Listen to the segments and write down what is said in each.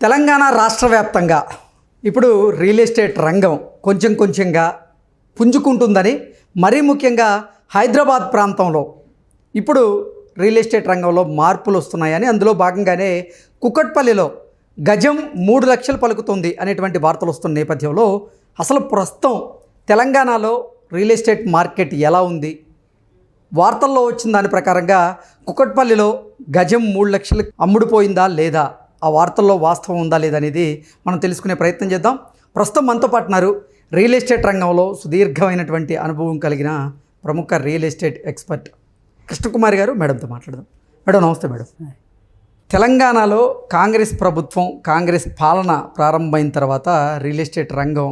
తెలంగాణ రాష్ట్ర వ్యాప్తంగా ఇప్పుడు రియల్ ఎస్టేట్ రంగం కొంచెం కొంచెంగా పుంజుకుంటుందని, మరీ ముఖ్యంగా హైదరాబాద్ ప్రాంతంలో ఇప్పుడు రియల్ ఎస్టేట్ రంగంలో మార్పులు వస్తున్నాయని, అందులో భాగంగానే కుకట్పల్లిలో గజం 3 లక్షలు పలుకుతుంది అనేటువంటి వార్తలు వస్తున్న నేపథ్యంలో అసలు ప్రస్తుతం తెలంగాణలో రియల్ ఎస్టేట్ మార్కెట్ ఎలా ఉంది, వార్తల్లో వచ్చిన దాని ప్రకారంగా కుకట్పల్లిలో గజం 3 లక్షలు అమ్ముడుపోయిందా లేదా, ఆ వార్తల్లో వాస్తవం ఉందా లేదా అనేది మనం తెలుసుకునే ప్రయత్నం చేద్దాం. ప్రస్తుతం మనతో పాటున్నారు రియల్ ఎస్టేట్ రంగంలో సుదీర్ఘమైనటువంటి అనుభవం కలిగిన ప్రముఖ రియల్ ఎస్టేట్ ఎక్స్పర్ట్ కృష్ణకుమారి గారు. మేడంతో మాట్లాడదాం. మేడం నమస్తే. మేడం, తెలంగాణలో కాంగ్రెస్ ప్రభుత్వం, కాంగ్రెస్ పాలన ప్రారంభమైన తర్వాత రియల్ ఎస్టేట్ రంగం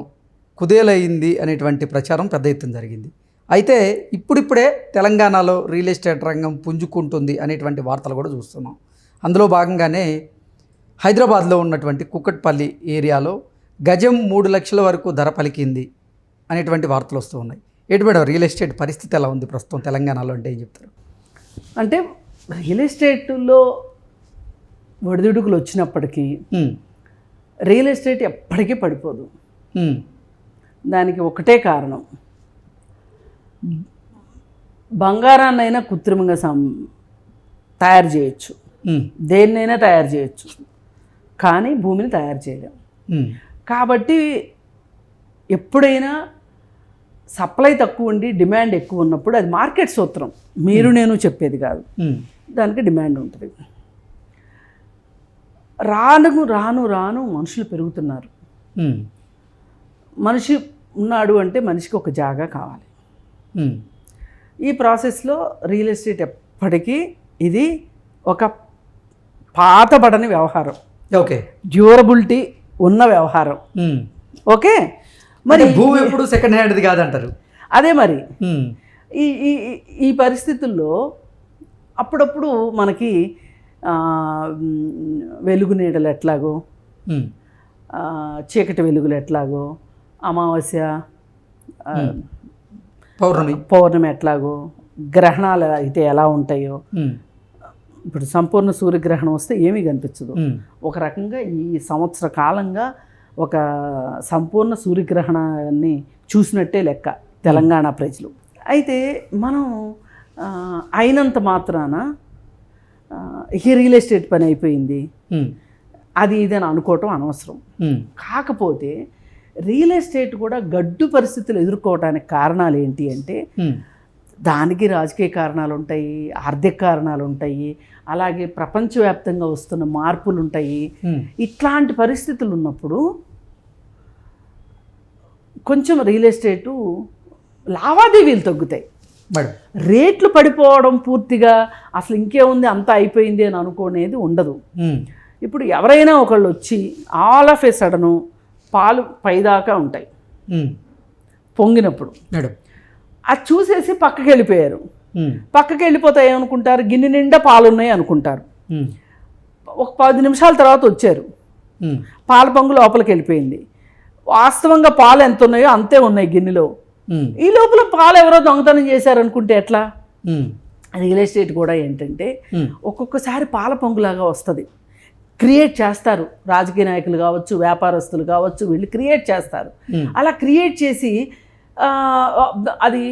కుదేలైంది అనేటువంటి ప్రచారం పెద్ద ఎత్తున జరిగింది. అయితే ఇప్పుడిప్పుడే తెలంగాణలో రియల్ ఎస్టేట్ రంగం పుంజుకుంటుంది అనేటువంటి వార్తలు కూడా చూస్తున్నాం. అందులో భాగంగానే హైదరాబాద్లో ఉన్నటువంటి కుకట్పల్లి ఏరియాలో గజం 3 లక్షల వరకు ధర పలికింది అనేటువంటి వార్తలు వస్తూ ఉన్నాయి. ఏంటి మేడం, రియల్ ఎస్టేట్ పరిస్థితి ఎలా ఉంది ప్రస్తుతం తెలంగాణలో అంటే ఏం చెప్తారు? అంటే రియల్ ఎస్టేట్లో ఒడిదుడుకులు వచ్చినప్పటికీ రియల్ ఎస్టేట్ ఎప్పటికీ పడిపోదు. దానికి ఒకటే కారణం, బంగారాన్నైనా కృత్రిమంగా తయారు చేయొచ్చు, దేన్నైనా తయారు చేయొచ్చు, కానీ భూమిని తయారు చేయలేం. కాబట్టి ఎప్పుడైనా సప్లై తక్కువ ఉండి డిమాండ్ ఎక్కువ ఉన్నప్పుడు అది మార్కెట్ సూత్రం, మీరు నేను చెప్పేది కాదు, దానికి డిమాండ్ ఉంటుంది. రాను రాను రాను మనుషులు పెరుగుతున్నారు. మనిషి ఉన్నాడు అంటే మనిషికి ఒక జాగా కావాలి. ఈ ప్రాసెస్లో రియల్ ఎస్టేట్ ఎప్పటికీ ఇది ఒక పాతబడని వ్యవహారం, ఓకే, డ్యూరబిలిటీ ఉన్న వ్యవహారం. ఓకే, మరి భూమి ఎప్పుడు సెకండ్ హ్యాండ్ది కాదంటారు. అదే మరి ఈ ఈ ఈ పరిస్థితుల్లో అప్పుడప్పుడు మనకి వెలుగు నీడలు ఎట్లాగో, చీకటి వెలుగులు ఎట్లాగో, అమావాస్య పౌర్ణమి ఎట్లాగో, గ్రహణాలు అయితే ఎలా ఉంటాయో, ఇప్పుడు సంపూర్ణ సూర్యగ్రహణం వస్తే ఏమీ కనిపించదు. ఒక రకంగా ఈ సంవత్సర కాలంగా ఒక సంపూర్ణ సూర్యగ్రహణాన్ని చూసినట్టే లెక్క తెలంగాణ ప్రజలు. అయితే మనం అయినంత మాత్రాన ఈ రియల్ ఎస్టేట్ పని అయిపోయింది అది ఇదని అనుకోవటం అనవసరం. కాకపోతే రియల్ ఎస్టేట్ కూడా గడ్డు పరిస్థితులు ఎదుర్కోవడానికి కారణాలు ఏంటి అంటే, దానికి రాజకీయ కారణాలు ఉంటాయి, ఆర్థిక కారణాలు ఉంటాయి, అలాగే ప్రపంచవ్యాప్తంగా వస్తున్న మార్పులు ఉంటాయి. ఇట్లాంటి పరిస్థితులు ఉన్నప్పుడు కొంచెం రియల్ ఎస్టేటు లావాదేవీలు తగ్గుతాయి. రేట్లు పడిపోవడం పూర్తిగా అసలు ఇంకేముంది అంతా అయిపోయింది అని అనుకోనేది ఉండదు. ఇప్పుడు ఎవరైనా ఒకళ్ళు వచ్చి ఆల్ ఆఫ్ ఏ సడను పాలు పైదాకా ఉంటాయి పొంగినప్పుడు, అది చూసేసి పక్కకి వెళ్ళిపోయారు. పక్కకి వెళ్ళిపోతే ఏమనుకుంటారు, గిన్నె నిండా పాలు ఉన్నాయి అనుకుంటారు. ఒక 10 నిమిషాల తర్వాత వచ్చారు, పాల పొంగు లోపలికి వెళ్ళిపోయింది. వాస్తవంగా పాలు ఎంత ఉన్నాయో అంతే ఉన్నాయి గిన్నెలో. ఈ లోపల పాలు ఎవరో దొంగతనం చేశారనుకుంటే ఎట్లా? రియల్ ఎస్టేట్ కూడా ఏంటంటే ఒక్కొక్కసారి పాల పొంగులాగా వస్తుంది, క్రియేట్ చేస్తారు. రాజకీయ నాయకులు కావచ్చు, వ్యాపారస్తులు కావచ్చు, వీళ్ళు క్రియేట్ చేస్తారు. అలా క్రియేట్ చేసి అది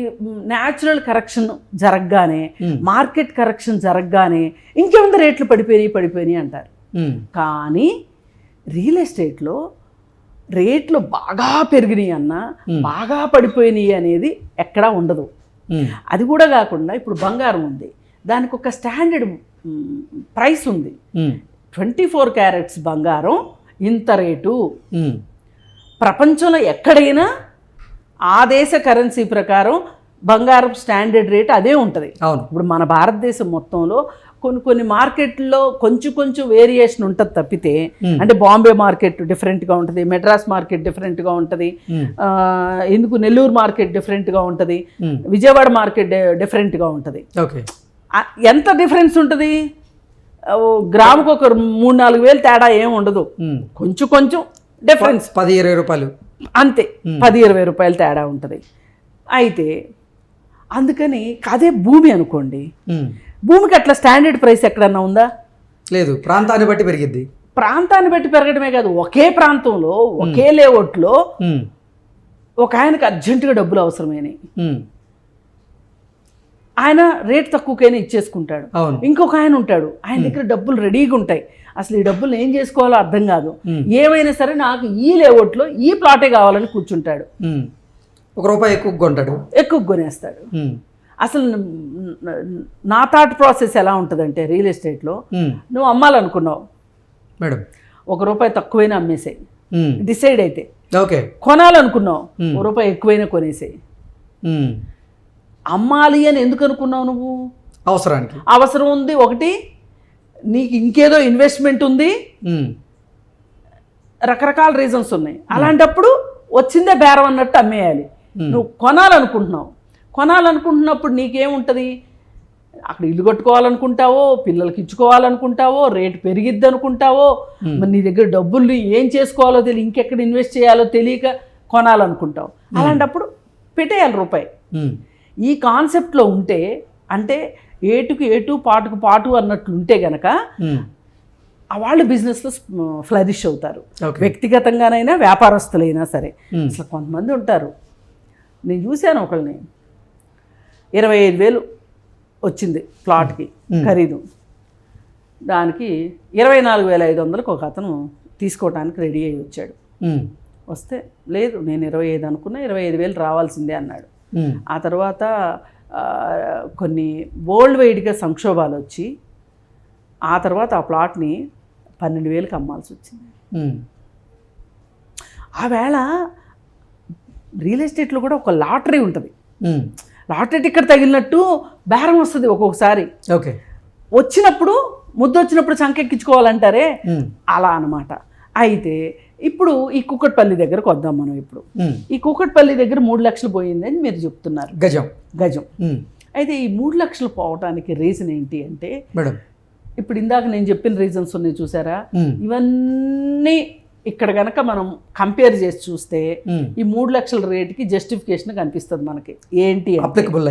న్యాచురల్ కరెక్షన్ జరగగానే, మార్కెట్ కరెక్షన్ జరగగానే ఇంకేముంది రేట్లు పడిపోయినాయి అంటారు. కానీ రియల్ ఎస్టేట్లో రేట్లు బాగా పెరిగినాయి అన్నా బాగా పడిపోయినాయి అనేది ఎక్కడా ఉండదు. అది కూడా కాకుండా ఇప్పుడు బంగారం ఉంది, దానికి ఒక స్టాండర్డ్ ప్రైస్ ఉంది. 24 క్యారెట్స్ బంగారం ఇంత రేటు. ప్రపంచంలో ఎక్కడైనా ఆ దేశ కరెన్సీ ప్రకారం బంగారం స్టాండర్డ్ రేట్ అదే ఉంటుంది. ఇప్పుడు మన భారతదేశం మొత్తంలో కొన్ని మార్కెట్లో కొంచెం వేరియేషన్ ఉంటుంది తప్పితే, అంటే బాంబే మార్కెట్ డిఫరెంట్గా ఉంటుంది, మెడ్రాస్ మార్కెట్ డిఫరెంట్గా ఉంటుంది, ఎందుకు నెల్లూరు మార్కెట్ డిఫరెంట్గా ఉంటుంది, విజయవాడ మార్కెట్ డిఫరెంట్గా ఉంటుంది. ఎంత డిఫరెన్స్ ఉంటుంది? గ్రాముకు ఒక 3-4 వేలు తేడా ఏమి ఉండదు, కొంచెం డిఫరెన్స్, 10-20 రూపాయలు అంతే, 10-20 రూపాయలు తేడా ఉంటుంది. అయితే అందుకని అదే భూమి అనుకోండి, భూమికి అట్లా స్టాండర్డ్ ప్రైస్ ఎక్కడన్నా ఉందా? లేదు, ప్రాంతాన్ని బట్టి పెరిగిద్ది. ప్రాంతాన్ని బట్టి పెరగడమే కాదు, ఒకే ప్రాంతంలో ఒకే లేఅవుట్లో ఒక ఆయనకు అర్జెంటుగా డబ్బులు అవసరమైనవి, ఆయన రేట్ తక్కువకైనా ఇచ్చేసుకుంటాడు. ఇంకొక ఆయన ఉంటాడు, ఆయన దగ్గర డబ్బులు రెడీగా ఉంటాయి, అసలు ఈ డబ్బులు ఏం చేసుకోవాలో అర్థం కాదు, ఏమైనా సరే నాకు ఈ లేఅవుట్లో ఈ ప్లాటే కావాలని కూర్చుంటాడు. ₹1 ఎక్కువ కొంటాడు, ఎక్కువ కొనేస్తాడు. అసలు నా థాట్ ప్రాసెస్ ఎలా ఉంటుందంటే, రియల్ ఎస్టేట్లో నువ్వు అమ్మాలనుకున్నావు మేడం, ₹1 తక్కువైనా అమ్మేసాయి, డిసైడ్ అయితే. ఓకే, కొనాలనుకున్నావు ₹1 ఎక్కువైనా కొనేసాయి. అమ్మాలి అని ఎందుకు అనుకున్నావు నువ్వు? అవసరానికి. అవసరం ఉంది ఒకటి, నీకు ఇంకేదో ఇన్వెస్ట్మెంట్ ఉంది, రకరకాల రీజన్స్ ఉన్నాయి. అలాంటప్పుడు వచ్చిందే బేరం అన్నట్టు అమ్మేయాలి. నువ్వు కొనాలనుకుంటున్నప్పుడు నీకేముంటుంది, అక్కడ ఇల్లు కట్టుకోవాలనుకుంటావో, పిల్లలకి ఇచ్చుకోవాలనుకుంటావో, రేటు పెరిగిద్ది అనుకుంటావో, మరి నీ దగ్గర డబ్బులు ఏం చేసుకోవాలో తెలియక, ఇంకెక్కడ ఇన్వెస్ట్ చేయాలో తెలియక కొనాలనుకుంటావు. అలాంటప్పుడు పెట్టేయాలి ₹1. ఈ కాన్సెప్ట్లో ఉంటే, అంటే ఏటుకు ఏటు పాటుకు పాటు అన్నట్లు ఉంటే గనక వాళ్ళు బిజినెస్లో ఫ్లరిష్ అవుతారు. వ్యక్తిగతంగానైనా వ్యాపారస్తులైనా సరే. అసలు కొంతమంది ఉంటారు, నేను చూశాను ఒకళ్ళని, 25,000 వచ్చింది ప్లాట్కి ఖరీదు, దానికి 24,500కి ఒక అతను తీసుకోవడానికి రెడీ అయ్యి వచ్చాడు. వస్తే లేదు నేను 25 అనుకున్నా, 25,000 రావాల్సిందే అన్నాడు. ఆ తర్వాత కొన్ని వరల్డ్ వైడ్గా సంక్షోభాలు వచ్చి ఆ తర్వాత ఆ ప్లాట్ని 12,000కి అమ్మాల్సి వచ్చింది. ఆవేళ రియల్ ఎస్టేట్లో కూడా ఒక లాటరీ ఉంటుంది, లాటరీ టికెట్ తగిలినట్టు బేరం వస్తుంది ఒక్కొక్కసారి. ఓకే, వచ్చినప్పుడు ముద్దు వచ్చినప్పుడు సంకెక్కించుకోవాలంటారే, అలా అనమాట. అయితే ఇప్పుడు ఈ కుక్కట్పల్లి దగ్గరకు వద్దాం మనం. ఇప్పుడు ఈ కుక్కట్పల్లి దగ్గర 3 లక్షలు పోయిందని మీరు చెప్తున్నారు, గజం. అయితే ఈ 3 లక్షలు పోవటానికి రీజన్ ఏంటి అంటే, మేడం ఇప్పుడు ఇందాక నేను చెప్పిన రీజన్స్ ఉన్నాయి చూసారా, ఇవన్నీ ఇక్కడ కనుక మనం కంపేర్ చేసి చూస్తే ఈ 3 లక్షల రేటుకి జస్టిఫికేషన్ కనిపిస్తుంది మనకి. ఏంటి అప్లికబుల్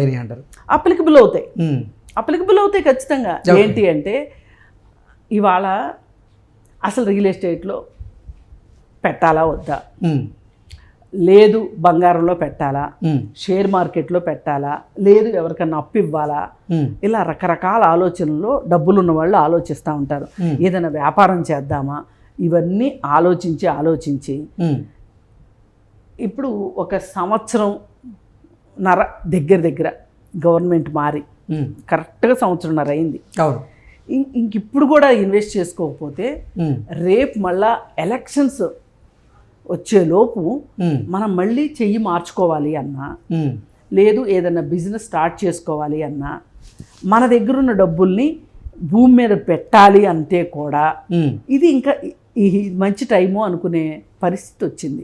అవుతాయి ఖచ్చితంగా. ఏంటి అంటే, ఇవాళ అసలు రియల్ ఎస్టేట్లో పెట్టాలా వద్దా, లేదు బంగారంలో పెట్టాలా, షేర్ మార్కెట్లో పెట్టాలా, లేదు ఎవరికన్నా అప్పు ఇవ్వాలా, ఇలా రకరకాల ఆలోచనలు డబ్బులు ఉన్న వాళ్ళు ఆలోచిస్తూ ఉంటారు. ఏదైనా వ్యాపారం చేద్దామా, ఇవన్నీ ఆలోచించి ఇప్పుడు ఒక 1.5 సంవత్సరం దగ్గర గవర్నమెంట్ మారి కరెక్ట్గా 1.5 సంవత్సరం అయింది. ఇంకిప్పుడు కూడా ఇన్వెస్ట్ చేసుకోకపోతే రేపు మళ్ళా ఎలక్షన్స్ వచ్చేలోపు మనం మళ్ళీ చెయ్యి మార్చుకోవాలి అన్నా, లేదు ఏదైనా బిజినెస్ స్టార్ట్ చేసుకోవాలి అన్నా, మన దగ్గర ఉన్న డబ్బుల్ని భూమి మీద పెట్టాలి అంటే కూడా ఇది ఇంకా ఈ మంచి టైము అనుకునే పరిస్థితి వచ్చింది.